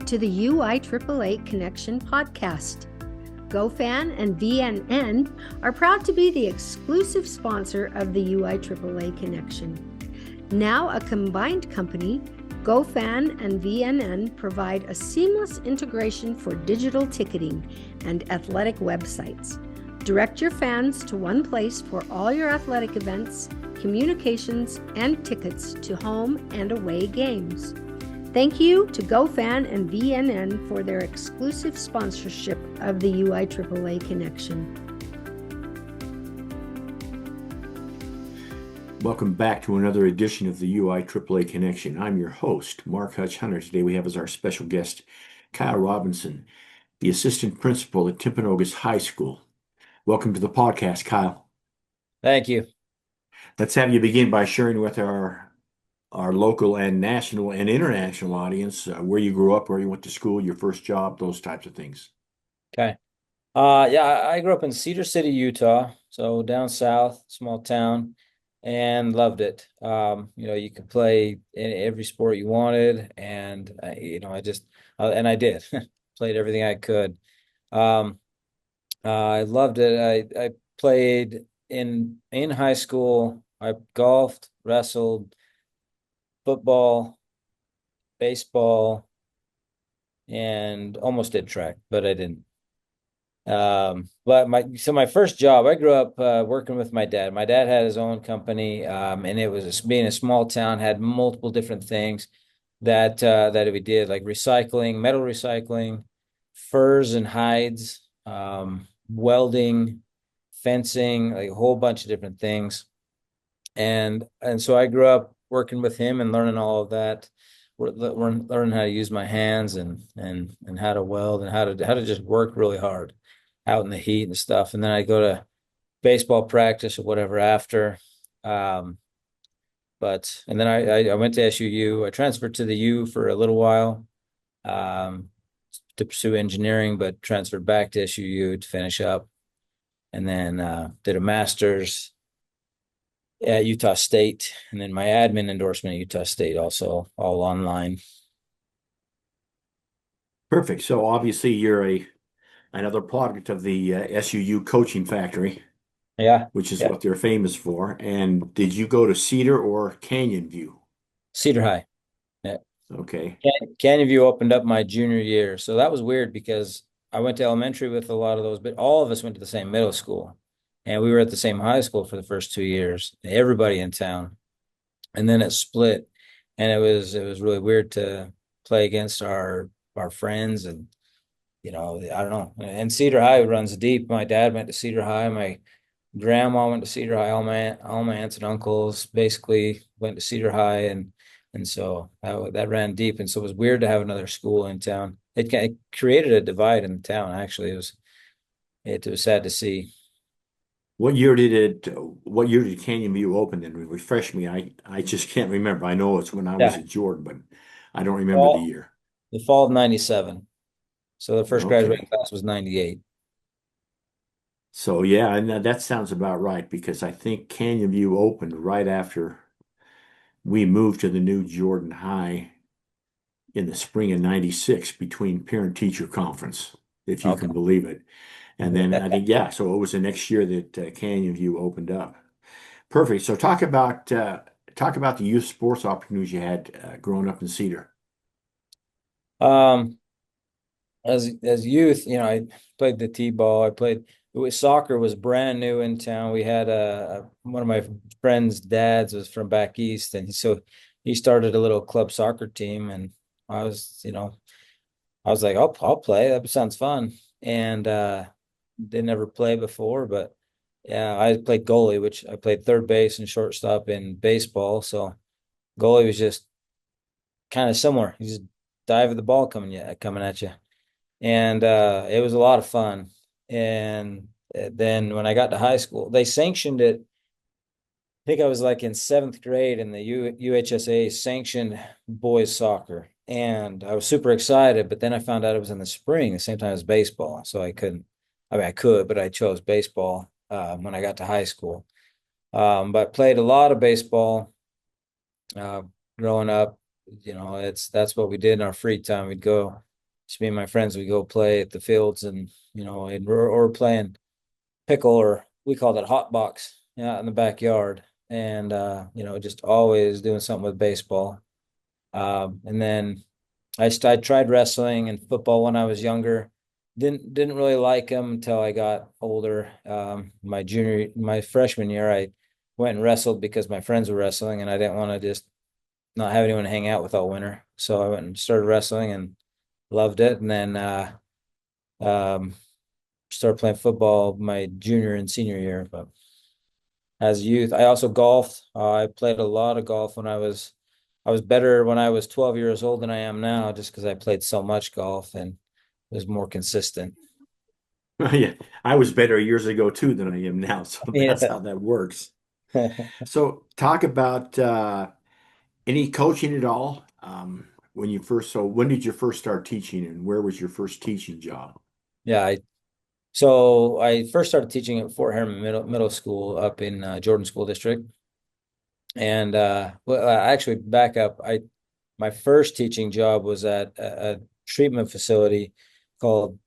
to the UIAAA Connection podcast. GoFan and VNN are proud to be the exclusive sponsor of the UIAAA Connection. Now a combined company, GoFan and VNN provide a seamless integration for digital ticketing and athletic websites. Direct your fans to one place for all your athletic events, communications, and tickets to home and away games. Thank you to GoFan and VNN for their exclusive sponsorship of the UIAAA Connection. Welcome back to another edition of the UIAAA Connection. I'm your host, Mark Hutch Hunter. Today we have as our special guest, Kyle Robinson, the assistant principal at Timpanogos High School. Welcome to the podcast, Kyle. Thank you. Let's have you begin by sharing with our local and national and international audience where you grew up, where you went to school, your first job, those types of things. Okay. I grew up in Cedar City, Utah, so down south, small town, and loved it. You could play in every sport you wanted, and I did played everything I could. I loved it. I played in high school. I golfed, wrestled, football, baseball, and almost did track, but I didn't. But my first job, I grew up working with my dad. My dad had his own company, and it was being a small town, had multiple different things that we did, like recycling, metal recycling, furs and hides, welding, fencing, like a whole bunch of different things. And so I grew up working with him and learning all of that. Learning how to use my hands and how to weld and how to just work really hard out in the heat and stuff. And then I go to baseball practice or whatever after. And then I went to SUU. I transferred to the U for a little while to pursue engineering, but transferred back to SUU to finish up. And then did a master's at Utah State, and then my admin endorsement at Utah State, also all online. Perfect. So obviously you're another product of the SUU coaching factory, which is what they're famous for. And did you go to Cedar or Canyon View? Cedar High. Yeah. Okay. Canyon View opened up my junior year, so that was weird because I went to elementary with a lot of those, but all of us went to the same middle school. And we were at the same high school for the first 2 years, everybody in town. And then it split. And it was really weird to play against our friends. And, I don't know. And Cedar High runs deep. My dad went to Cedar High. My grandma went to Cedar High. All my aunts and uncles basically went to Cedar High. And so that ran deep. And so it was weird to have another school in town. It created a divide in the town, actually. It was sad to see. What year did Canyon View open? And refresh me. I just can't remember. I know it's when I was at Jordan, but I don't remember the year. The fall of 97. So the first graduating class was 98. So yeah, and that sounds about right because I think Canyon View opened right after we moved to the new Jordan High in the spring of 96 between parent-teacher conference, if you can believe it. And then I think, so it was the next year that Canyon View opened up. Perfect. So talk about the youth sports opportunities you had growing up in Cedar. As youth, I played the t-ball. Soccer was brand new in town. We had one of my friend's dads was from back east, and so he started a little club soccer team, and I was like, I'll play. That sounds fun. And didn't ever play before, but yeah, I played goalie, which I played third base and shortstop in baseball. So goalie was just kind of similar. You just dive at the ball coming at you. And it was a lot of fun. And then when I got to high school, they sanctioned it. I think I was like in 7th grade, and the UHSA sanctioned boys soccer. And I was super excited, but then I found out it was in the spring, the same time as baseball. So I couldn't. I could, but I chose baseball when I got to high school. But played a lot of baseball growing up. That's what we did in our free time. We'd go just me and my friends, we go play at the fields and, or playing pickle, or we called it hot box, in the backyard. And, just always doing something with baseball. And then I tried wrestling and football when I was younger. Didn't really like them until I got older. My freshman year, I went and wrestled because my friends were wrestling, and I didn't want to just not have anyone to hang out with all winter. So I went and started wrestling and loved it. And then um, started playing football my junior and senior year. But as a youth, I also golfed. I played a lot of golf when I was better when I was 12 years old than I am now, just because I played so much golf and was more consistent. Yeah, I was better years ago too than I am now, so that's Yeah. how that works. So talk about any coaching at all? When did you first start teaching and where was your first teaching job? Yeah. So I first started teaching at Fort Harriman Middle School up in Jordan School District. And actually back up, my first teaching job was at a treatment facility called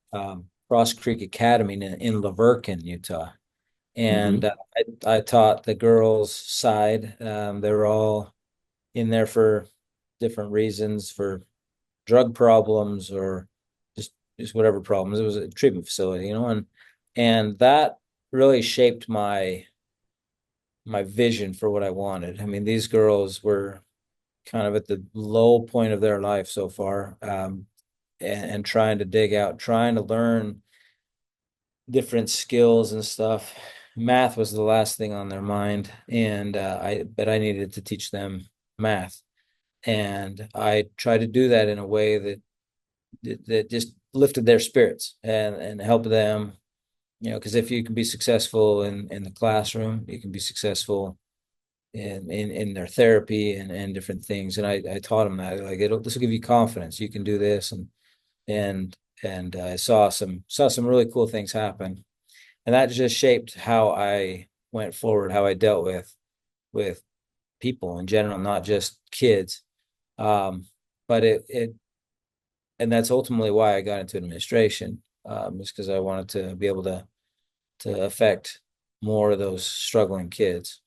Cross Creek Academy in Laverkin, Utah. And Hmm. I taught the girls' side. They were all in there for different reasons, for drug problems or just whatever problems. It was a treatment facility, and that really shaped my vision for what I wanted. I mean, these girls were kind of at the low point of their life so far, and trying to dig out, trying to learn different skills and stuff. Math was the last thing on their mind, and I needed to teach them math, and I tried to do that in a way that just lifted their spirits and helped them. Because if you can be successful in the classroom, you can be successful in their therapy and different things. And I taught them that, like, this will give you confidence. You can do this, and I saw some really cool things happen, and that just shaped how I went forward, how I dealt with people in general, not just kids. But it and that's ultimately why I got into administration, just because I wanted to be able to affect more of those struggling kids.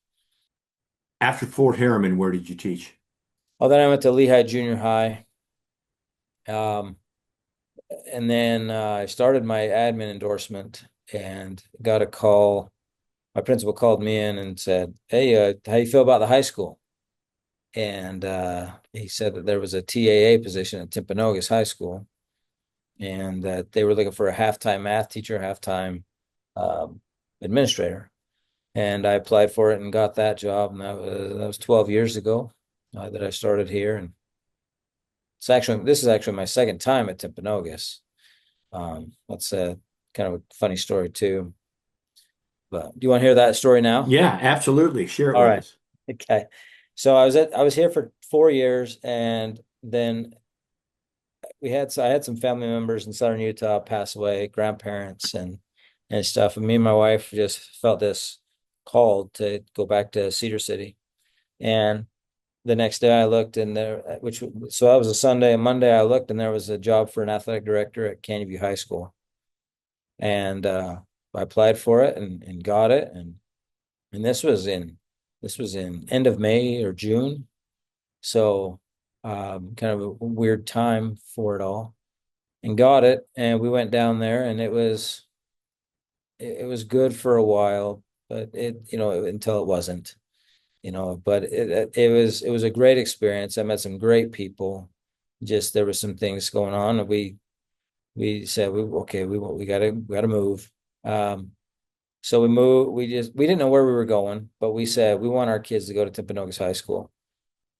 After Fort Harriman, where did you teach? Oh, then I went to Lehigh Junior High. Um, and then I started my admin endorsement and got a call. My principal called me in and said, "Hey, how you feel about the high school?" And he said that there was a TAA position at Timpanogos High School, and that they were looking for a half-time math teacher, half-time um, administrator. And I applied for it and got that job, and that was 12 years ago that I started here. And this is actually my second time at Timpanogos. That's a kind of a funny story too. But do you want to hear that story now? Yeah, absolutely. Share it All with right. us. Okay. So I was here for 4 years, and then I had some family members in Southern Utah pass away, grandparents and stuff. And me and my wife just felt this called to go back to Cedar City. And the next day I looked, and so that was a Sunday. And Monday I looked, and there was a job for an athletic director at Canyon View High School. And I applied for it and got it. And this was in end of May or June. So kind of a weird time for it all, and got it. And we went down there, and it was good for a while, but until it wasn't. But it was a great experience. I met some great people. Just there were some things going on, and we said we gotta move. So we moved. We didn't know where we were going, but we said we want our kids to go to Timpanogos High School.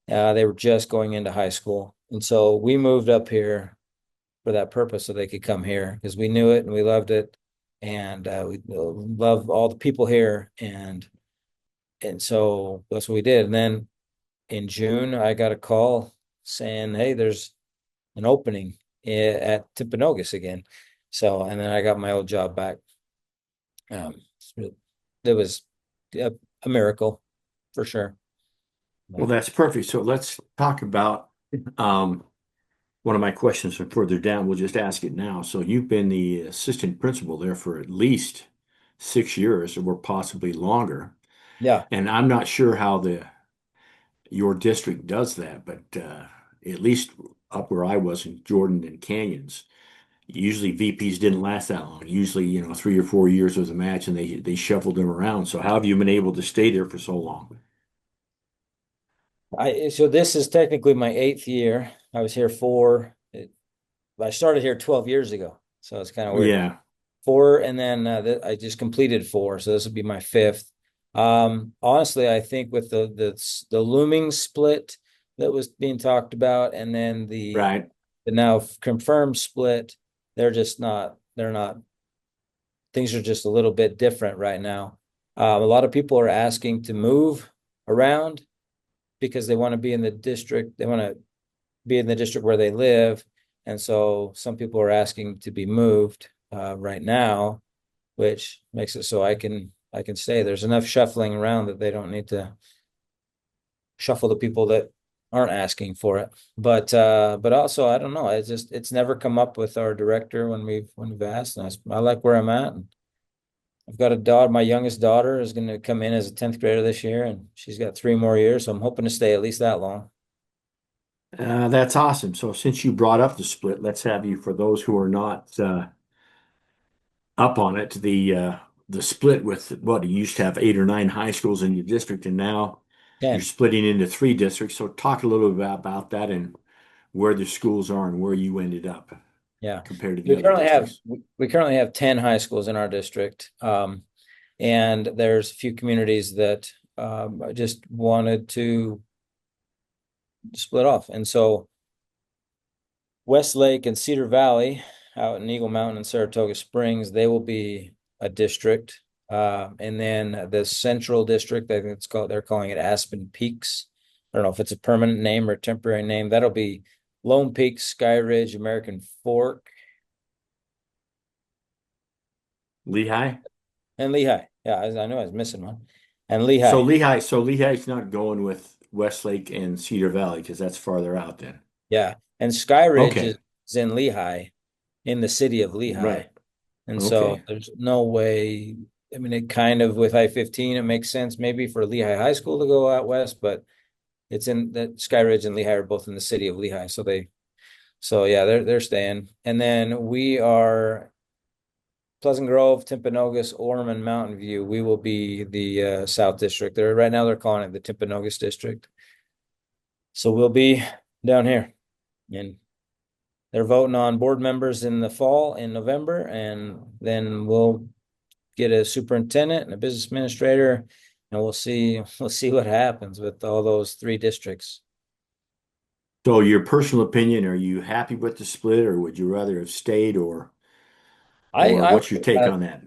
They were just going into high school, and so we moved up here for that purpose, so they could come here because we knew it and we loved it, and we love all the people here, and so that's what we did. And then in June, I got a call saying, "Hey, there's an opening at Timpanogos again." So, and then I got my old job back. It was a miracle for sure. Well, But that's perfect. So let's talk about um, one of my questions from further down, we'll just ask it now. So you've been the assistant principal there for at least 6 years or possibly longer. Yeah. And I'm not sure how your district does that, but at least up where I was in Jordan and Canyons, usually VPs didn't last that long. Usually, 3 or 4 years was a match, and they shuffled them around. So how have you been able to stay there for so long? So this is technically my 8th year. I was here I started here 12 years ago. So it's kind of weird. Yeah, 4, and then I just completed 4, so this will be my 5th. Honestly, I think with the looming split that was being talked about, and then right. the now confirmed split, they're not, things are just a little bit different right now. A lot of people are asking to move around because they want to be in the district. They want to be in the district where they live. And so some people are asking to be moved right now, which makes it so I can stay. There's enough shuffling around that they don't need to shuffle the people that aren't asking for it. But also I don't know. It's never come up with our director when we've asked. And I like where I'm at. And I've got a daughter. My youngest daughter is going to come in as a 10th grader this year, and she's got 3 more years. So I'm hoping to stay at least that long. That's awesome. So since you brought up the split, let's have you, for those who are not up on it, the split with what you used to have 8 or 9 high schools in your district, and now you're 10. splitting into 3 districts. So talk a little bit about that and where the schools are and where you ended up Yeah. compared to the We other currently have districts. we currently have 10 high schools in our district. And there's a few communities that just wanted to split off. And so Westlake and Cedar Valley out in Eagle Mountain and Saratoga Springs, they will be a district. And then the Central District, I think they're calling it Aspen Peaks. I don't know if it's a permanent name or a temporary name. That'll be Lone Peak, Sky Ridge, American Fork, Lehigh. and Lehigh. Yeah, I know I was missing one. And So Lehigh. Lehigh's not going with Westlake and Cedar Valley because that's farther out then. Yeah. And Sky Ridge Okay, is in Lehigh, in the city of Lehigh. right. And so Okay. there's no way. I mean, it kind of with I-15, it makes sense maybe for Lehigh High School to go out west, but it's in that Sky Ridge and Lehigh are both in the city of Lehigh. So yeah, they're staying. And then we are Pleasant Grove, Timpanogos, Orem, and Mountain View. We will be the South District. Right now they're calling it the Timpanogos District. So we'll be down here. And they're voting on board members in the fall in November, and then we'll get a superintendent and a business administrator, and we'll see what happens with all those 3 districts. So your personal opinion, are you happy with the split or would you rather have stayed I or I what's your take on that?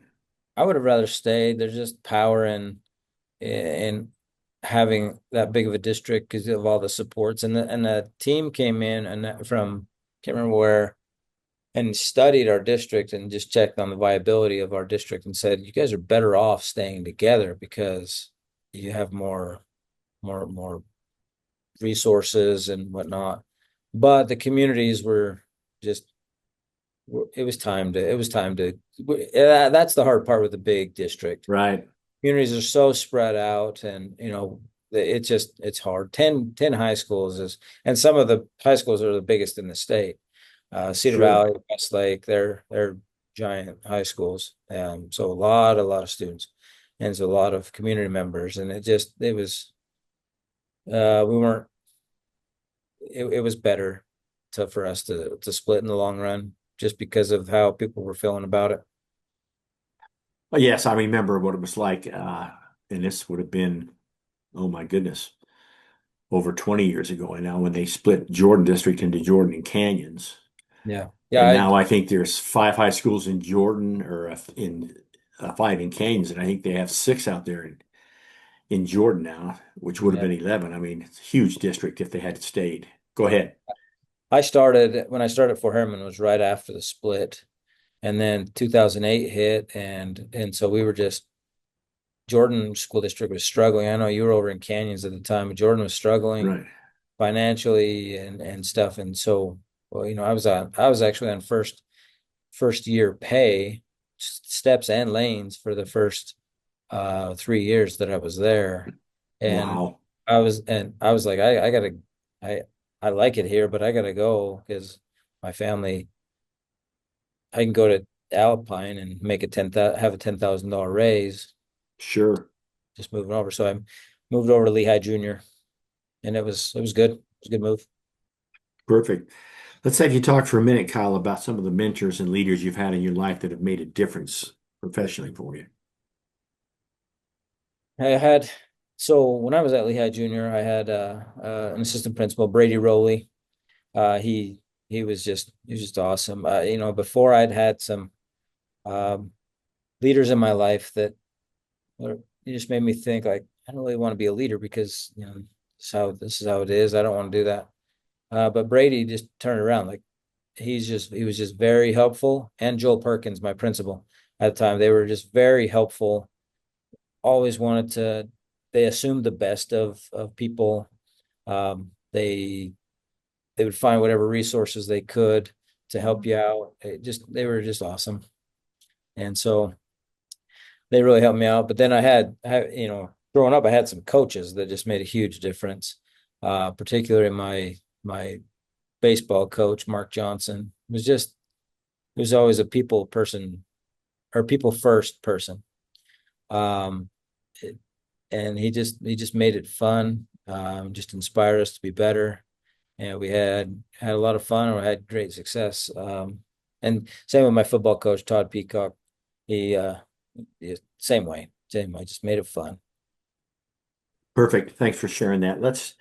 I would have rather stayed. There's just power in having that big of a district because of all the supports, and the team came in and from can't remember where, and studied our district and just checked on the viability of our district and said, you guys are better off staying together because you have more resources and whatnot. But the communities were just, it was time to, that's the hard part with the big district. Right. Communities are so spread out, and it's hard. 10 high schools and some of the high schools are the biggest in the state. Cedar Sure. Valley, Westlake, they're giant high schools. So a lot of students, and so a lot of community members, and it was we weren't. It was better for us to split in the long run, just because of how people were feeling about it. Well, yes, I remember what it was like. And this would have been, oh my goodness, over 20 years ago. And now when they split Jordan District into Jordan and Canyons. Yeah, And yeah, now I think there's 5 high schools in Jordan or in 5 in Canyons. And I think they have 6 out there in Jordan now, which would have yeah. been 11. I mean, it's a huge district if they had stayed. Go ahead. When I started at Fort Harriman was right after the split, and then 2008 hit, and so we were just Jordan School District was struggling. I know you were over in Canyons at the time, but Jordan was struggling Right. financially and stuff, and so well, I was actually on first year pay, steps and lanes for the first 3 years that I was there. And Wow. I was like, I gotta, I, I like it here, but I gotta go because my family, I can go to Alpine and make have a $10,000 raise, Sure. just moving over. So I moved over to Lehigh Junior, and it was good. It was a good move. Perfect. Let's have you talk for a minute, Kyle, about some of the mentors and leaders you've had in your life that have made a difference professionally for you. I had so when I was at Lehigh Junior, I had an assistant principal, Brady Rowley. Uh, he he was just awesome. Before I'd had some um, leaders in my life that it just made me think like I don't really want to be a leader because this is how it is. I don't want to do that. But Brady just turned around. Like he was just very helpful. And Joel Perkins, my principal at the time, they were just very helpful. Always wanted to. They assumed the best of people. They would find whatever resources they could to help you out. They were just awesome. And so they really helped me out. But then growing up, I had some coaches that just made a huge difference. Particularly my baseball coach, Mark Johnson, he was always a people person or people first person. Um, and he just made it fun. Just inspired us to be better. And we had a lot of fun and we had great success. And same with my football coach, Todd Peacock. He same way, just made it fun. Perfect. Thanks for sharing that. Let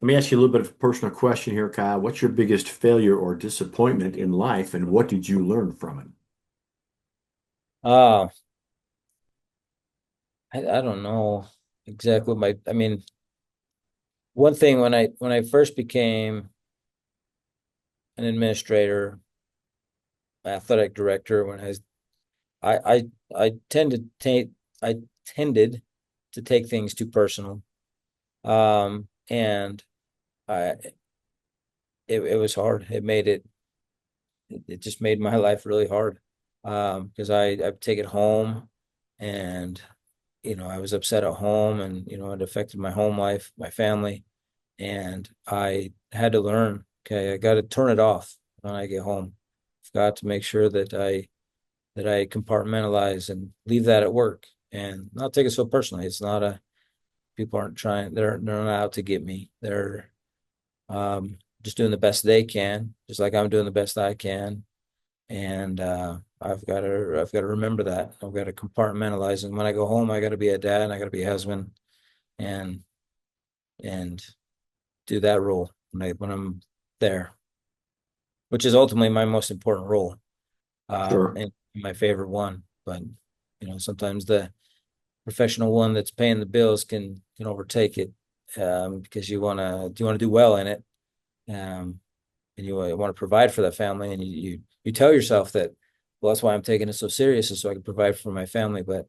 me ask you a little bit of a personal question here, Kyle. What's your biggest failure or disappointment in life, and what did you learn from it? Uh, I don't know exactly I mean, one thing when I first became an administrator, athletic director, I I I tend to take I tended to take things too personal. And I it was hard. It just made my life really hard. Because I take it home and I was upset at home and it affected my home life, my family, and I had to learn, okay, I got to turn it off when I get home. I've got to make sure that I compartmentalize and leave that at work and not take it so personally. It's not a People aren't trying, they're not out to get me. They're just doing the best they can, just like I'm doing the best I can. And I've got to remember that. I've got to compartmentalize. And when I go home, I got to be a dad and I got to be a husband and and do that role when I'm there, which is ultimately my most important role, Sure. and my favorite one. But sometimes the professional one that's paying the bills can overtake it, because you want to do well in it, um, and you want to provide for the family, and you tell yourself that, well, that's why I'm taking it so serious, is so I can provide for my family. But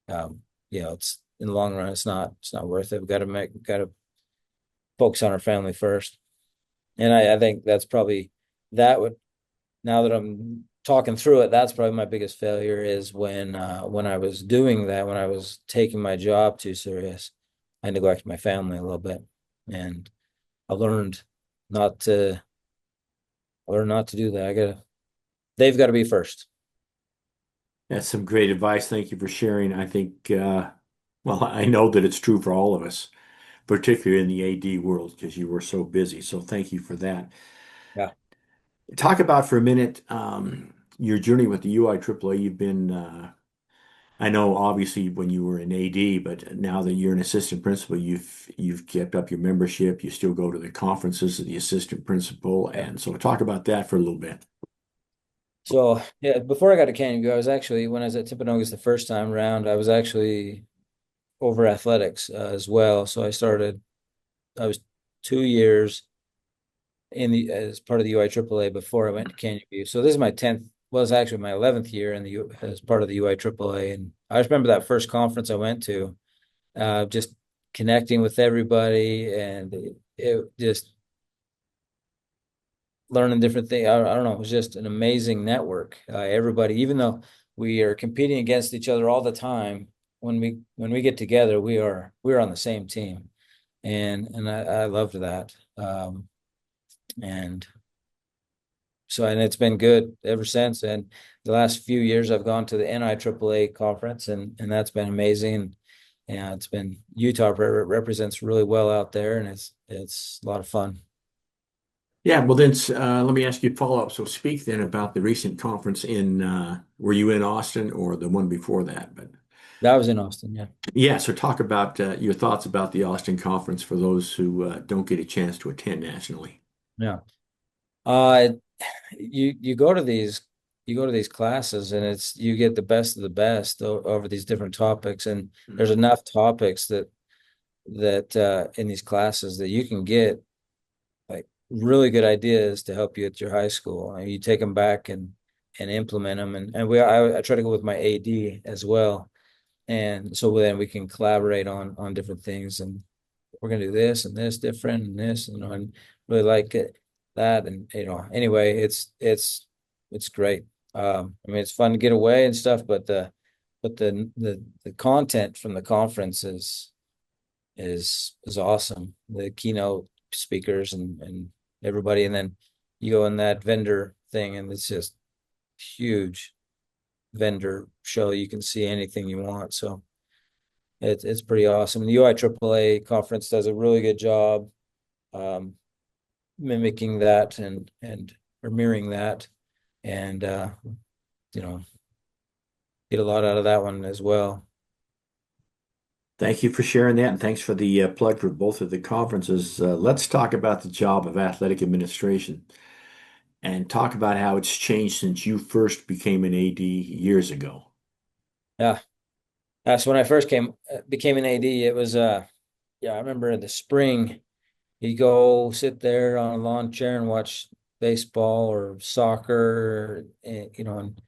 um, it's in the long run, it's not worth it. We've got to focus on our family first, and I think that's probably that would now that I'm talking through it, that's probably my biggest failure is when I was doing that, when I was taking my job too serious, I neglected my family a little bit, and I learned not to not to do that. They've got to be first. That's some great advice. Thank you for sharing. I think, well, I know that it's true for all of us, particularly in the AD world, because you were so busy. So thank you for that. Yeah. Talk about for a minute your journey with the UIAAA. You've been, I know obviously when you were in AD, but now that you're an assistant principal, you've kept up your membership. You still go to the conferences of the assistant principal, Yeah. and so talk about that for a little bit. So yeah, before I got to Canyon View, I was actually when I was at Timpanogos the first time around, I was actually over athletics as well. So I was 2 years in the as part of the UIAAA before I went to Canyon View. So this is my 10th, well, it's actually my 11th year in the as part of the UIAAA. And I just remember that first conference I went to, just connecting with everybody, and it just learning different things. I don't know. It was just an amazing network. Everybody, even though we are competing against each other all the time, when we get together, we're on the same team, and I loved that. And so, and it's been good ever since. And the last few years, I've gone to the NIAAA conference, and that's been amazing. And it's been Utah represents really well out there, and it's a lot of fun. Yeah, well then let me ask you a follow-up. So speak then about the recent conference in were you in Austin or the one before that? But That was in Austin, yeah. yeah, so talk about your thoughts about the Austin conference for those who don't get a chance to attend nationally. Yeah. Uh, you go to these classes, and it's you get the best of the best over these different topics, and there's enough topics that in these classes that you can get like really good ideas to help you at your high school, and you take them back and implement them, and I try to go with my AD as well, and so then we can collaborate on different things, and we're gonna do this and this different and this, and really like it, that, and anyway, it's great. I mean, it's fun to get away and stuff, but the content from the conference is awesome. The keynote speakers and everybody, and then you go in that vendor thing, and it's just huge vendor show. You can see anything you want, so it's pretty awesome. The UIAAA conference does a really good job um, mimicking that and or mirroring that, and you know get a lot out of that one as well. Thank you for sharing that, and thanks for the plug for both of the conferences. Let's talk about the job of athletic administration and talk about how it's changed since you first became an AD years ago. Yeah, that's when I first became an AD. It was yeah, I remember in the spring you go sit there on a lawn chair and watch baseball or soccer, and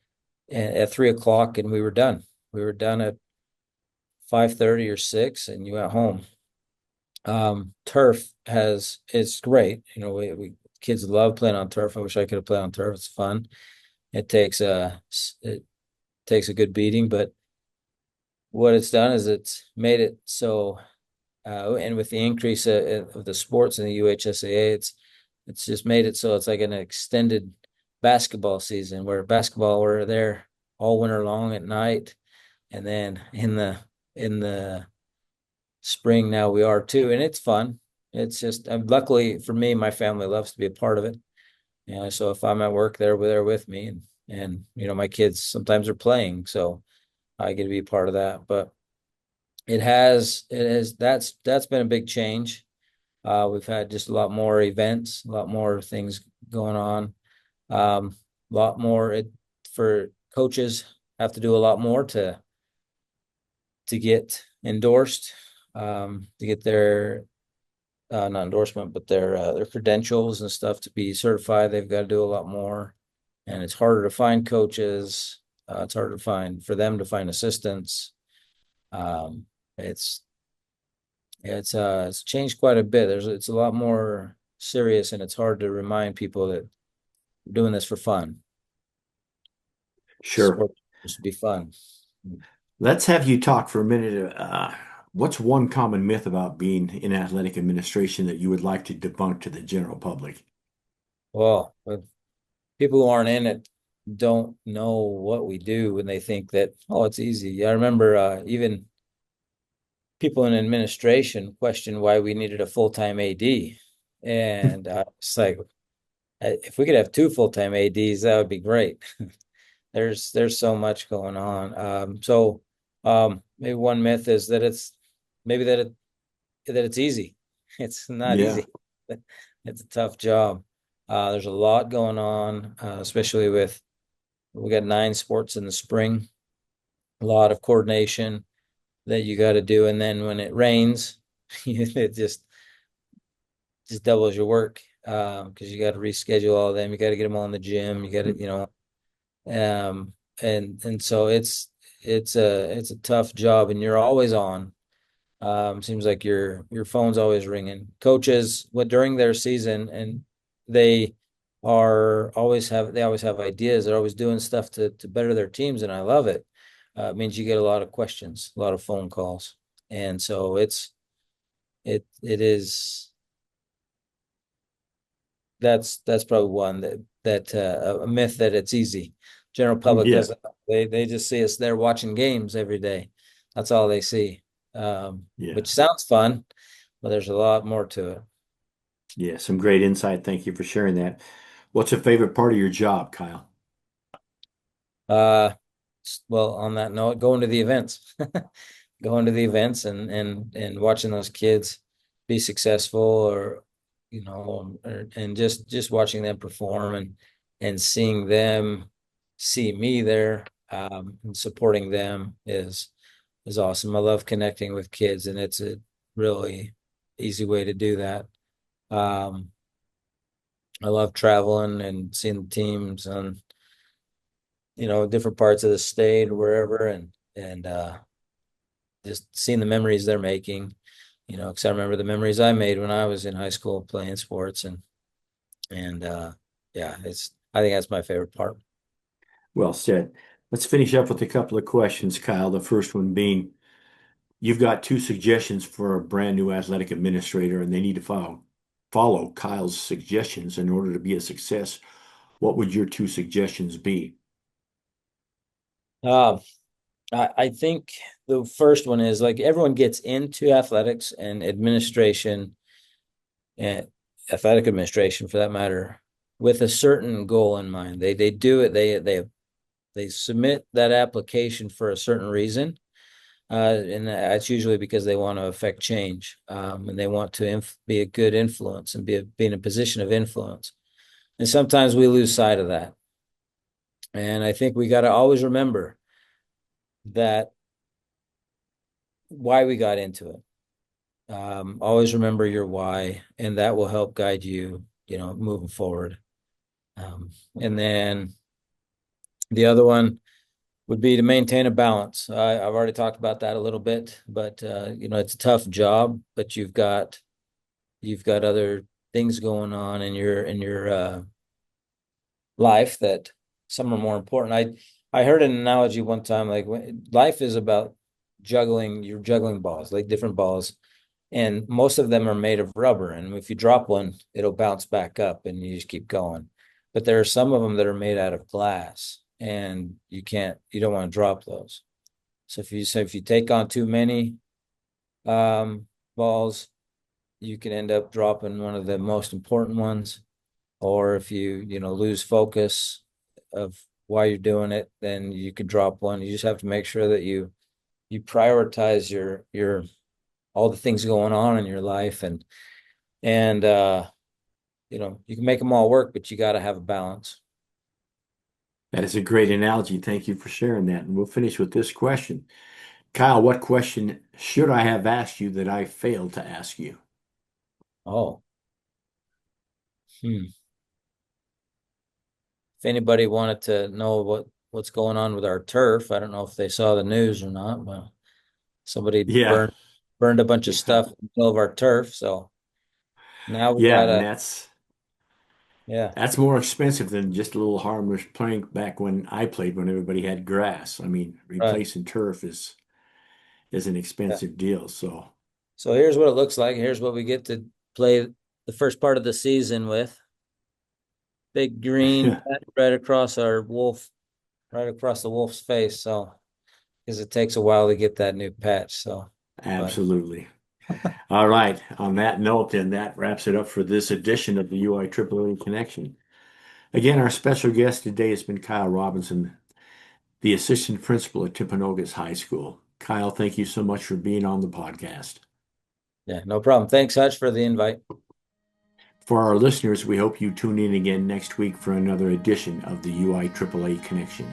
at 3 o'clock, and we were done. We were done at 5:30 or 6, and you went home. Turf it's great. We kids love playing on turf. I wish I could have played on turf. It's fun. It takes a good beating, but what it's done is it's made it so, and with the increase of the sports in the UHSAA, it's just made it so it's like an extended basketball season, where basketball we're there all winter long at night, and then in the spring now we are too, and it's fun. It's just luckily for me, my family loves to be a part of it. So if I'm at work, they're there with me, and my kids sometimes are playing, so I get to be a part of that. But that's been a big change. We've had just a lot more events, a lot more things going on. A lot more for coaches have to do a lot more to get endorsed, to get their not endorsement, but their credentials and stuff to be certified. They've got to do a lot more, and it's harder to find coaches. It's harder for them to find assistants. Um, it's it's changed quite a bit. It's a lot more serious, and it's hard to remind people that we're doing this for fun. Sure. Sports supposed to be fun. Let's have you talk for a minute. What's one common myth about being in athletic administration that you would like to debunk to the general public? Well, but people who aren't in it don't know what we do when they think that, oh, it's easy. I remember even people in administration questioned why we needed a full-time AD. And it's like, if we could have two full-time ADs, that would be great. There's so much going on. Maybe one myth is that maybe that it's easy. It's not Yeah, easy. It's a tough job. There's a lot going on, especially we got 9 sports in the spring, a lot of coordination that you got to do, and then when it rains, it just doubles your work, because you got to reschedule all of them. You got to get them all in the gym. You got to, and so it's a tough job, and you're always on. Seems like your phone's always ringing. Coaches, what during their season, and they they always have ideas. They're always doing stuff to better their teams, and I love it. It means you get a lot of questions, a lot of phone calls, and so it is that's probably one that a myth that it's easy. General public Yeah, doesn't. They just see us there watching games every day. That's all they see, yeah, which sounds fun, but there's a lot more to it. yeah. Some great insight. Thank you for sharing that. What's a favorite part of your job, Kyle? Uh, well, on that note, going to the events, going to the events and watching those kids be successful, or and just watching them perform and seeing them see me there, and supporting them is awesome. I love connecting with kids, and it's a really easy way to do that. Um, I love traveling and seeing the teams on different parts of the state or wherever, and just seeing the memories they're making, because I remember the memories I made when I was in high school playing sports, and yeah, I think that's my favorite part. Well said. Let's finish up with a couple of questions, Kyle. The first one being, you've got two suggestions for a brand new athletic administrator, and they need to follow Kyle's suggestions in order to be a success. What would your two suggestions be? Uh, I think the first one is, like, everyone gets into athletics and administration, and athletic administration for that matter, with a certain goal in mind. They do it. They submit that application for a certain reason, and that's usually because they want to affect change, and they want to be a good influence and be in a position of influence. And sometimes we lose sight of that. And I think we got to always remember that why we got into it. Always remember your why, and that will help guide you, moving forward. And then the other one would be to maintain a balance. I've already talked about that a little bit, but it's a tough job, but you've got other things going on in your life that some are more important. I heard an analogy one time, like, life is about juggling. You're juggling balls, like different balls, and most of them are made of rubber. And if you drop one, it'll bounce back up, and you just keep going. But there are some of them that are made out of glass, and you don't want to drop those. So if you take on too many balls, you can end up dropping one of the most important ones. Or if you lose focus of why you're doing it, then you could drop one. You just have to make sure that you prioritize your all the things going on in your life, and you can make them all work, but you got to have a balance. That is a great analogy. Thank you for sharing that. And we'll finish with this question. Kyle, what question should I have asked you that I failed to ask you? Oh, if anybody wanted to know what's going on with our turf, I don't know if they saw the news or not, but somebody Yeah, burned a bunch of yeah, stuff in the middle of our turf. So now we yeah, and gotta, that's yeah, that's more expensive than just a little harmless plank back when I played when everybody had grass. I mean, right. replacing turf is an Yeah. expensive deal. So So here's what it looks like. Here's what we get to play the first part of the season with. Big green patch right across the wolf's face. So, because it takes a while to get that new patch. So, but absolutely. All right. On that note, then that wraps it up for this edition of the UIAAA Connection. Again, our special guest today has been Kyle Robinson, the assistant principal at Timpanogos High School. Kyle, thank you so much for being on the podcast. yeah, no problem. Thanks, Hutch, for the invite. For our listeners, we hope you tune in again next week for another edition of the UIAAA Connection.